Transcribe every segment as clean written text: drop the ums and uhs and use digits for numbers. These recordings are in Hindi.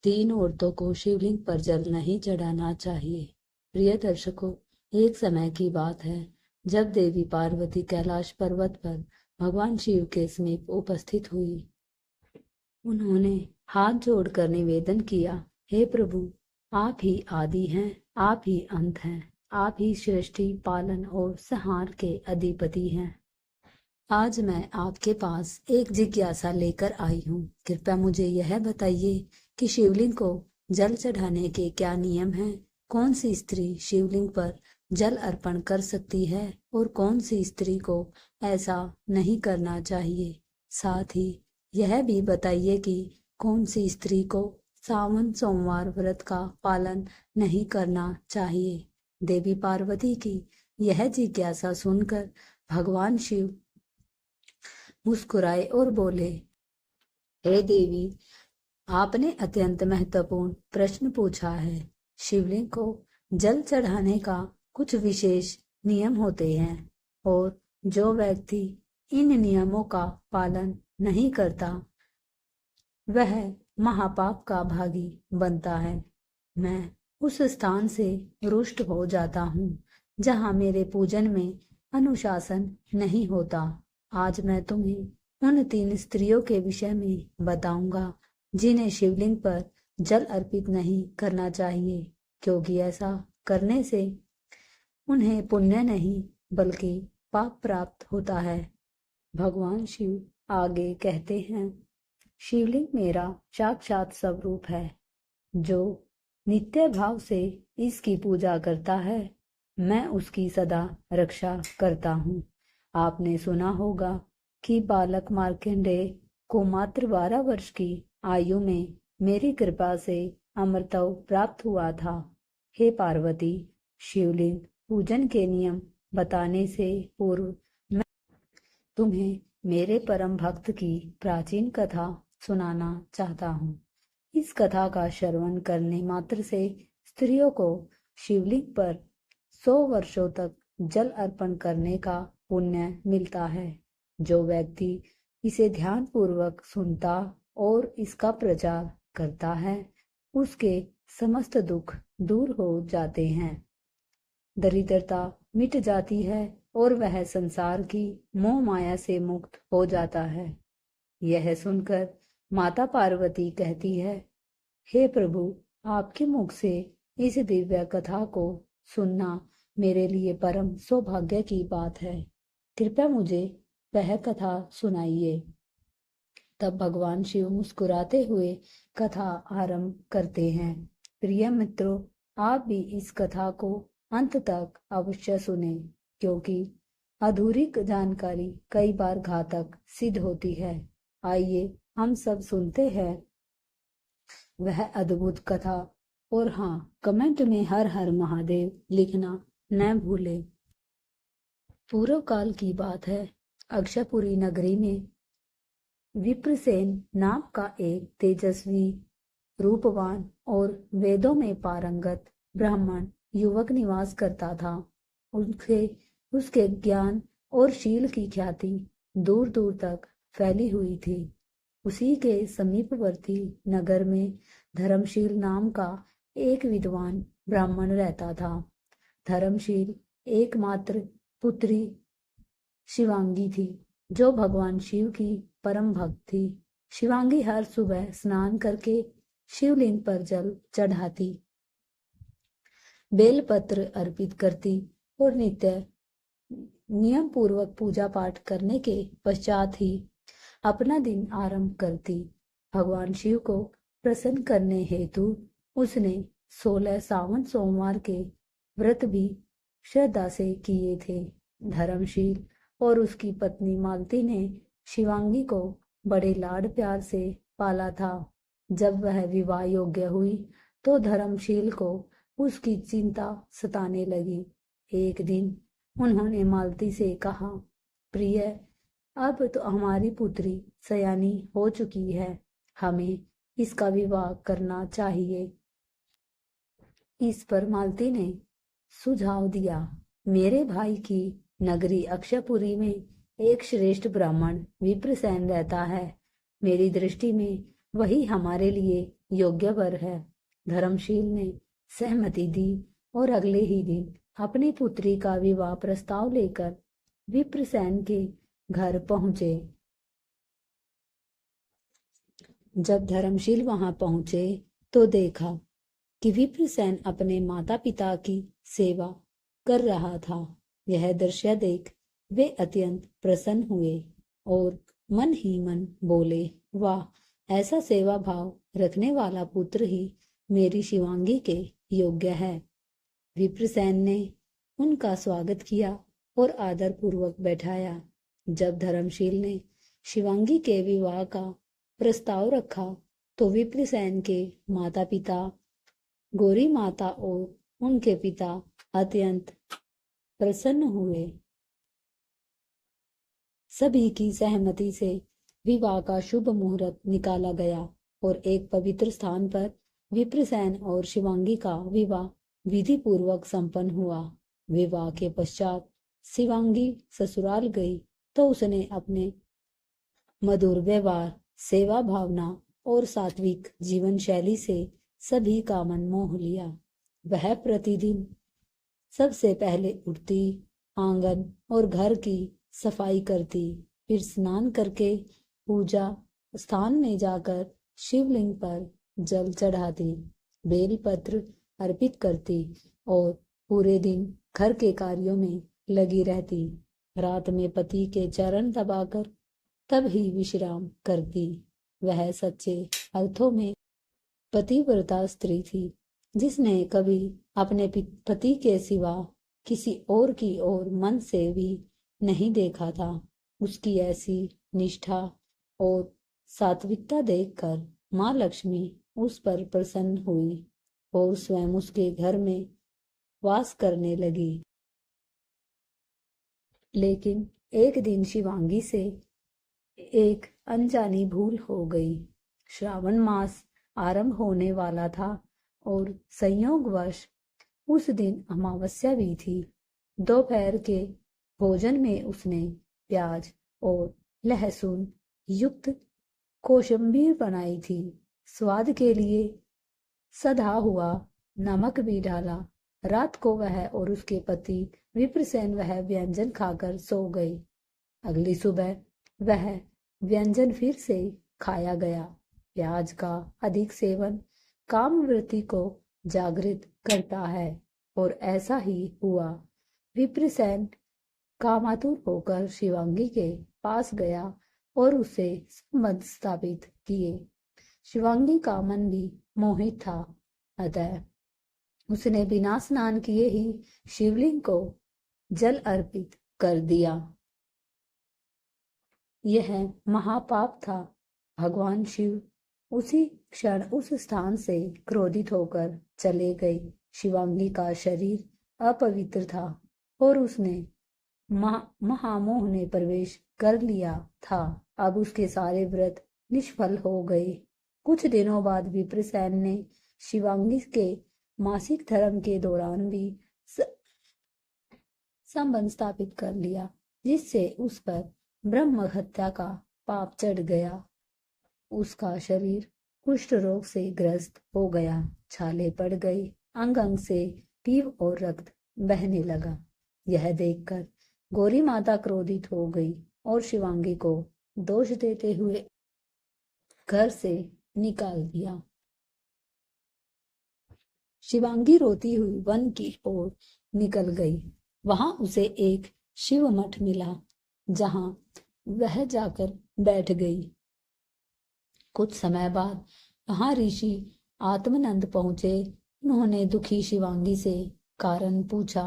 3 औरतों को शिवलिंग पर जल नहीं चढ़ाना चाहिए। प्रिय दर्शकों, एक समय की बात है जब देवी पार्वती कैलाश पर्वत पर भगवान शिव के समीप उपस्थित हुई। उन्होंने हाथ जोड़कर निवेदन किया, हे प्रभु, आप ही आदि हैं, आप ही अंत हैं, आप ही सृष्टि, पालन और संहार के अधिपति हैं। आज मैं आपके पास एक जिज्ञासा लेकर आई हूँ। कृपया मुझे यह बताइए कि शिवलिंग को जल चढ़ाने के क्या नियम हैं? कौन सी स्त्री शिवलिंग पर जल अर्पण कर सकती है और कौन सी स्त्री को ऐसा नहीं करना चाहिए? साथ ही यह भी बताइए कि कौन सी स्त्री को सावन सोमवार व्रत का पालन नहीं करना चाहिए। देवी पार्वती की यह जिज्ञासा सुनकर भगवान शिव मुस्कुराए और बोले, हे देवी, आपने अत्यंत महत्वपूर्ण प्रश्न पूछा है। शिवलिंग को जल चढ़ाने का कुछ विशेष नियम होते हैं और जो व्यक्ति इन नियमों का पालन नहीं करता वह महापाप का भागी बनता है। मैं उस स्थान से रुष्ट हो जाता हूँ जहाँ मेरे पूजन में अनुशासन नहीं होता। आज मैं तुम्हें उन 3 स्त्रियों के विषय में बताऊंगा जिन्हें शिवलिंग पर जल अर्पित नहीं करना चाहिए, क्योंकि ऐसा करने से उन्हें पुण्य नहीं बल्कि पाप प्राप्त होता है। भगवान शिव आगे कहते हैं, शिवलिंग मेरा साक्षात स्वरूप है। जो नित्य भाव से इसकी पूजा करता है, मैं उसकी सदा रक्षा करता हूँ। आपने सुना होगा कि बालक मार्कंडेय को मात्र 12 वर्ष की आयु में मेरी कृपा से अमरत्व प्राप्त हुआ था। हे पार्वती, शिवलिंग पूजन के नियम बताने से पूर्व मैं तुम्हें मेरे परम भक्त की प्राचीन कथा सुनाना चाहता हूँ। इस कथा का श्रवण करने मात्र से स्त्रियों को शिवलिंग पर 100 वर्षों तक जल अर्पण करने का पुण्य मिलता है। जो व्यक्ति इसे ध्यान पूर्वक सुनता और इसका प्रचार करता है, उसके समस्त दुख दूर हो जाते हैं, दरिद्रता मिट जाती है और वह संसार की मोह माया से मुक्त हो जाता है। यह सुनकर माता पार्वती कहती है, हे प्रभु, आपके मुख से इस दिव्य कथा को सुनना मेरे लिए परम सौभाग्य की बात है। कृपया मुझे वह कथा सुनाइए। तब भगवान शिव मुस्कुराते हुए कथा आरंभ करते हैं। प्रिय मित्रों, आप भी इस कथा को अंत तक अवश्य सुने, क्योंकि अधूरी जानकारी कई बार घातक सिद्ध होती है। आइए हम सब सुनते हैं वह अद्भुत कथा। और हाँ, कमेंट में हर हर महादेव लिखना न भूले। पूर्व काल की बात है। अक्षयपुरी नगरी में विप्रसेन नाम का एक तेजस्वी, रूपवान और वेदों में पारंगत ब्राह्मण युवक निवास करता था। उसके ज्ञान और शील की ख्याति दूर दूर तक फैली हुई थी। उसी के समीपवर्ती नगर में धर्मशील नाम का एक विद्वान ब्राह्मण रहता था। धर्मशील एकमात्र पुत्री शिवांगी थी, जो भगवान शिव की परम भक्त थी। शिवांगी हर सुबह स्नान करके शिवलिंग पर जल चढ़ाती, बेलपत्र अर्पित करती और नित्य नियम पूर्वक पूजा पाठ करने के पश्चात ही अपना दिन आरंभ करती। भगवान शिव को प्रसन्न करने हेतु उसने 16 सावन सोमवार के व्रत भी श्रद्धा से किए थे। धर्मशील और उसकी पत्नी मालती ने शिवांगी को बड़े लाड प्यार से पाला था। जब वह विवाह योग्य हुई तो धर्मशील को उसकी चिंता सताने लगी। एक दिन उन्होंने मालती से कहा, प्रिय, अब तो हमारी पुत्री सयानी हो चुकी है, हमें इसका विवाह करना चाहिए। इस पर मालती ने सुझाव दिया, मेरे भाई की नगरी अक्षयपुरी में एक श्रेष्ठ ब्राह्मण विप्रसेन रहता है। मेरी दृष्टि में वही हमारे लिए योग्य वर है। धर्मशील ने सहमति दी और अगले ही दिन अपनी पुत्री का विवाह प्रस्ताव लेकर विप्रसेन के घर पहुंचे। जब धर्मशील वहां पहुंचे तो देखा कि विप्रसेन अपने माता पिता की सेवा कर रहा था। यह दृश्य देख वे अत्यंत प्रसन्न हुए और मन ही मन बोले, वाह, ऐसा सेवा भाव रखने वाला पुत्र ही मेरी शिवांगी के योग्य है। विप्रसेन ने उनका स्वागत किया और आदर पूर्वक बैठाया। जब धर्मशील ने शिवांगी के विवाह का प्रस्ताव रखा तो विप्रसेन के माता पिता, गौरी माता और उनके पिता अत्यंत प्रसन्न हुए। सभी की सहमति से विवाह का शुभ मुहूर्त निकाला गया और एक पवित्र स्थान पर विप्रसेन और शिवांगी का विवाह विधि पूर्वक संपन्न हुआ। विवाह के पश्चात शिवांगी ससुराल गई तो उसने अपने मधुर व्यवहार, सेवा भावना और सात्विक जीवन शैली से सभी का मन मोह लिया। वह प्रतिदिन सबसे पहले उठती, आंगन और घर की सफाई करती, फिर स्नान करके पूजा स्थान में जाकर शिवलिंग पर जल चढ़ाती, बेलपत्र अर्पित करती और पूरे दिन घर के कार्यों में लगी रहती। रात में पति के चरण दबाकर तब ही विश्राम करती। वह सच्चे अर्थों में पतिव्रता स्त्री थी, जिसने कभी अपने पति के सिवा किसी और की ओर मन से भी नहीं देखा था। उसकी ऐसी निष्ठा और सात्विकता देखकर माँ लक्ष्मी उस पर प्रसन्न हुई और स्वयं उसके घर में वास करने लगी। लेकिन एक दिन शिवांगी से एक अनजानी भूल हो गई। श्रावण मास आरंभ होने वाला था और संयोगवश उस दिन अमावस्या भी थी। दोपहर के भोजन में उसने प्याज और लहसुन युक्त कोशिम्बीर बनाई थी। स्वाद के लिए सधा हुआ नमक भी डाला। रात को वह और उसके पति विप्रसेन वह व्यंजन खाकर सो गए। अगली सुबह वह व्यंजन फिर से खाया गया। प्याज का अधिक सेवन कामवृत्ति को जागृत करता है और ऐसा ही हुआ। विप्रसेन कामातुर होकर शिवांगी के पास गया और उसे संबंध स्थापित किए। शिवांगी का मन भी मोहित था, अतः उसने बिना स्नान किए ही शिवलिंग को जल अर्पित कर दिया। यह महापाप था। भगवान शिव उसी क्षण उस स्थान से क्रोधित होकर चले गए। शिवांगी का शरीर अपवित्र था और उसने महामोह ने प्रवेश कर लिया था। अब उसके सारे व्रत निष्फल हो गए। कुछ दिनों बाद विप्रसेन ने शिवांगी के मासिक धर्म के दौरान भी संबंध स्थापित कर लिया, जिससे उस पर ब्रह्म हत्या का पाप चढ़ गया। उसका शरीर कुष्ठ रोग से ग्रस्त हो गया, छाले पड़ गई, अंग अंग से पीव और रक्त बहने लगा। यह देखकर गौरी माता क्रोधित हो गई और शिवांगी को दोष देते हुए घर से निकाल दिया। शिवांगी रोती हुई वन की ओर निकल गई। वहां उसे एक शिव मठ मिला, जहां वह जाकर बैठ गई। कुछ समय बाद वहां ऋषि आत्मनंद पहुंचे। उन्होंने दुखी शिवांगी से कारण पूछा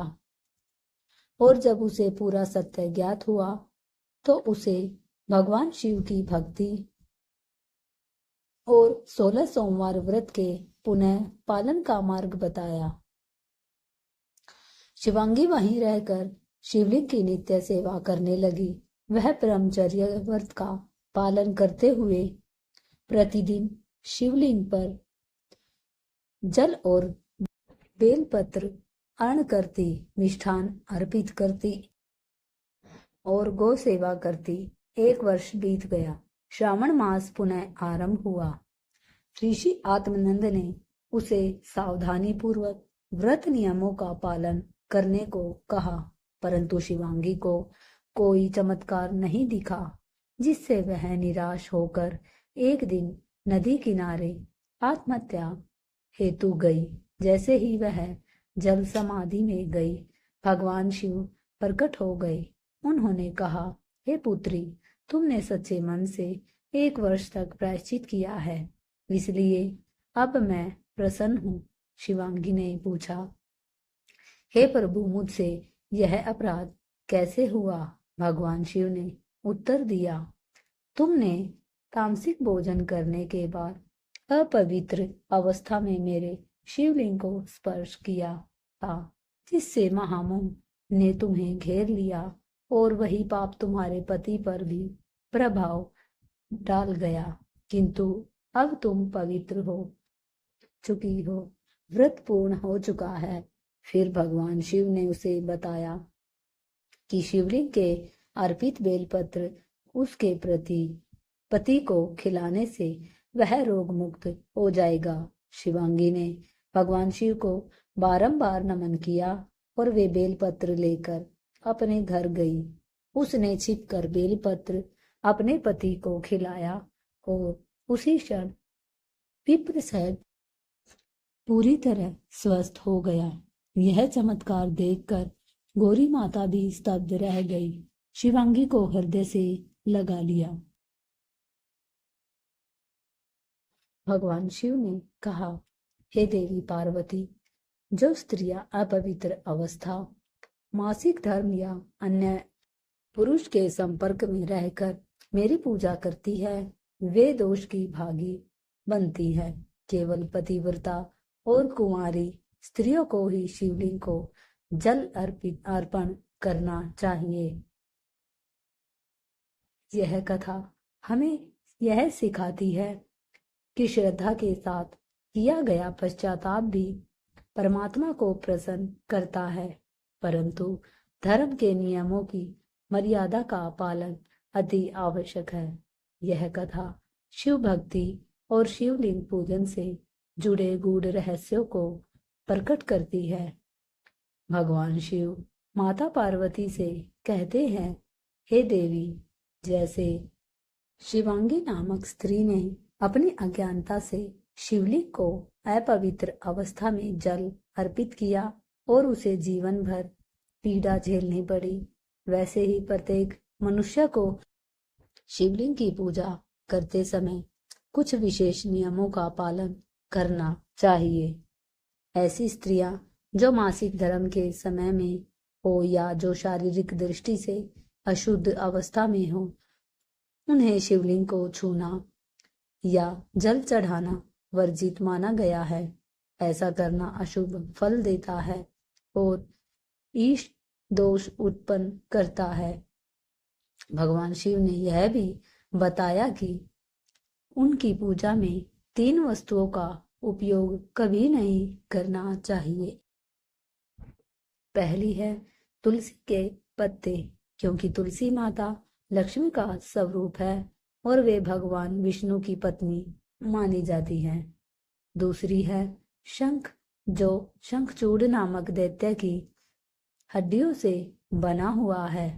और जब उसे पूरा सत्य ज्ञात हुआ तो उसे भगवान शिव की भक्ति और 16 सोमवार व्रत के पुनः पालन का मार्ग बताया। शिवांगी वहीं रहकर शिवलिंग की नित्य सेवा करने लगी। वह ब्रह्मचर्य व्रत का पालन करते हुए प्रतिदिन शिवलिंग पर जल और बेलपत्र अर्पण करती, मिष्ठान अर्पित करती और गौ सेवा करती। 1 वर्ष बीत गया। श्रावण मास पुनः आरंभ हुआ। ऋषि आत्मानंद ने उसे सावधानी पूर्वक व्रत नियमों का पालन करने को कहा, परंतु शिवांगी को कोई चमत्कार नहीं दिखा, जिससे वह निराश होकर एक दिन नदी किनारे आत्महत्या हेतु गई। जैसे ही वह जल समाधि में गई, भगवान शिव प्रकट हो गए। उन्होंने कहा, हे पुत्री, तुमने सच्चे मन से 1 वर्ष तक प्रायश्चित किया है, इसलिए अब मैं प्रसन्न हूँ। शिवांगी ने पूछा, हे प्रभु, मुझसे यह अपराध कैसे हुआ? भगवान शिव ने उत्तर दिया, तुमने तामसिक भोजन करने के बाद अपवित्र अवस्था में मेरे शिवलिंग को स्पर्श किया था, जिससे महामोह ने तुम्हें घेर लिया और वही पाप तुम्हारे पति पर भी प्रभाव डाल गया। किंतु अब तुम पवित्र हो चुकी हो, व्रत पूर्ण हो चुका है। फिर भगवान शिव ने उसे बताया कि शिवलिंग के अर्पित बेलपत्र उसके पति को खिलाने से वह रोग मुक्त हो जाएगा। शिवांगी ने भगवान शिव को बारंबार नमन किया और वे बेलपत्र लेकर अपने घर गई। उसने छिपकर बेलपत्र अपने पति को खिलाया और उसी क्षण विप्रसेन पूरी तरह स्वस्थ हो गया। यह चमत्कार देखकर गौरी माता भी स्तब्ध रह गई। शिवांगी को हृदय से लगा लिया। भगवान शिव ने कहा, हे देवी पार्वती, जो स्त्रियां अपवित्र अवस्था, मासिक धर्म या अन्य पुरुष के संपर्क में रहकर मेरी पूजा करती है, वे दोष की भागी बनती है। केवल पतिव्रता और कुंवारी स्त्रियों को ही शिवलिंग को जल अर्पण करना चाहिए। यह कथा हमें यह सिखाती है कि श्रद्धा के साथ किया गया पश्चाताप भी परमात्मा को प्रसन्न करता है, परंतु धर्म के नियमों की मर्यादा का पालन अति आवश्यक है। यह कथा शिव भक्ति और शिवलिंग पूजन से जुड़े गूढ़ रहस्यों को प्रकट करती है। भगवान शिव माता पार्वती से कहते हैं, हे देवी, जैसे शिवांगी नामक स्त्री ने अपनी अज्ञानता से शिवलिंग को अपवित्र अवस्था में जल अर्पित किया और उसे जीवन भर पीड़ा झेलनी पड़ी, वैसे ही प्रत्येक मनुष्य को शिवलिंग की पूजा करते समय कुछ विशेष नियमों का पालन करना चाहिए। ऐसी स्त्रियां जो मासिक धर्म के समय में हो या जो शारीरिक दृष्टि से अशुद्ध अवस्था में हो, उन्हें शिवलिंग को छूना या जल चढ़ाना वर्जित माना गया है। ऐसा करना अशुभ फल देता है और ईश दोष उत्पन्न करता है। भगवान शिव ने यह भी बताया कि उनकी पूजा में 3 वस्तुओं का उपयोग कभी नहीं करना चाहिए। पहली है तुलसी के पत्ते, क्योंकि तुलसी माता लक्ष्मी का स्वरूप है और वे भगवान विष्णु की पत्नी मानी जाती है। दूसरी है शंख, जो शंखचूड़ नामक दैत्य की हड्डियों से बना हुआ है,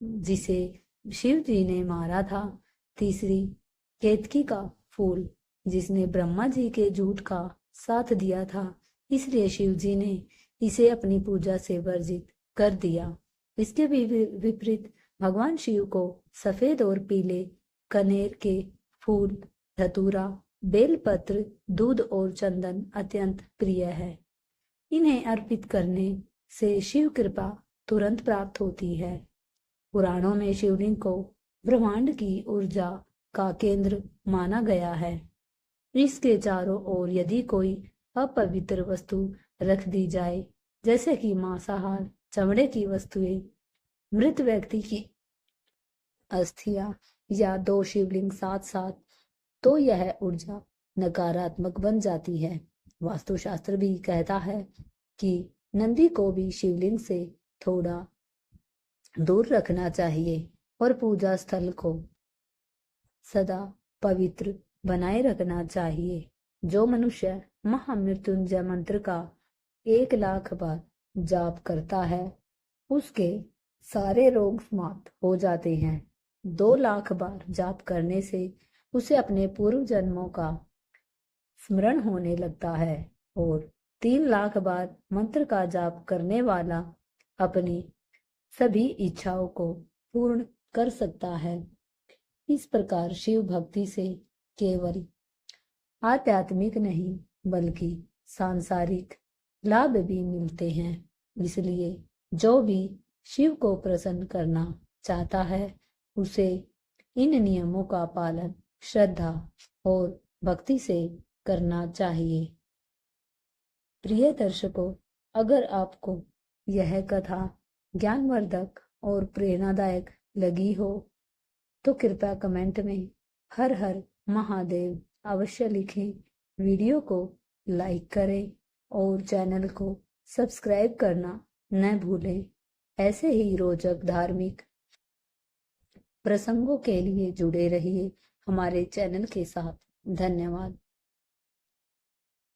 जिसे शिव जी ने मारा था। तीसरी केतकी का फूल, जिसने ब्रह्मा जी के झूठ का साथ दिया था, इसलिए शिव जी ने इसे अपनी पूजा से वर्जित कर दिया। इसके विपरीत भगवान शिव को सफेद और पीले कनेर के फूल, धतूरा, बेलपत्र, दूध और चंदन अत्यंत प्रिय है। इन्हें अर्पित करने से शिव कृपा तुरंत प्राप्त होती है। पुराणों में शिवलिंग को ब्रह्मांड की ऊर्जा का केंद्र माना गया है। इसके चारों ओर यदि कोई अपवित्र वस्तु रख दी जाए, जैसे कि मांसाहार, चमड़े की वस्तुएं, मृत व्यक्ति की अस्थियां या 2 शिवलिंग साथ साथ, तो यह ऊर्जा नकारात्मक बन जाती है। वास्तुशास्त्र भी कहता है कि नंदी को भी शिवलिंग से थोड़ा दूर रखना चाहिए और पूजा स्थल को सदा पवित्र बनाए रखना चाहिए। जो मनुष्य महामृत्युंजय मंत्र का 1,00,000 बार जाप करता है उसके सारे रोग समाप्त हो जाते हैं। 2,00,000 बार जाप करने से उसे अपने पूर्व जन्मों का स्मरण होने लगता है और 3,00,000 बार मंत्र का जाप करने वाला अपनी सभी इच्छाओं को पूर्ण कर सकता है। इस प्रकार शिव भक्ति से केवल आध्यात्मिक नहीं बल्कि सांसारिक लाभ भी मिलते हैं। इसलिए जो भी शिव को प्रसन्न करना चाहता है उसे इन नियमों का पालन श्रद्धा और भक्ति से करना चाहिए। प्रिय दर्शकों, अगर आपको यह कथा ज्ञानवर्धक और प्रेरणादायक लगी हो तो कृपया कमेंट में हर हर महादेव अवश्य लिखें। वीडियो को लाइक करें और चैनल को सब्सक्राइब करना न भूलें। ऐसे ही रोचक धार्मिक प्रसंगों के लिए जुड़े रहिए हमारे चैनल के साथ। धन्यवाद।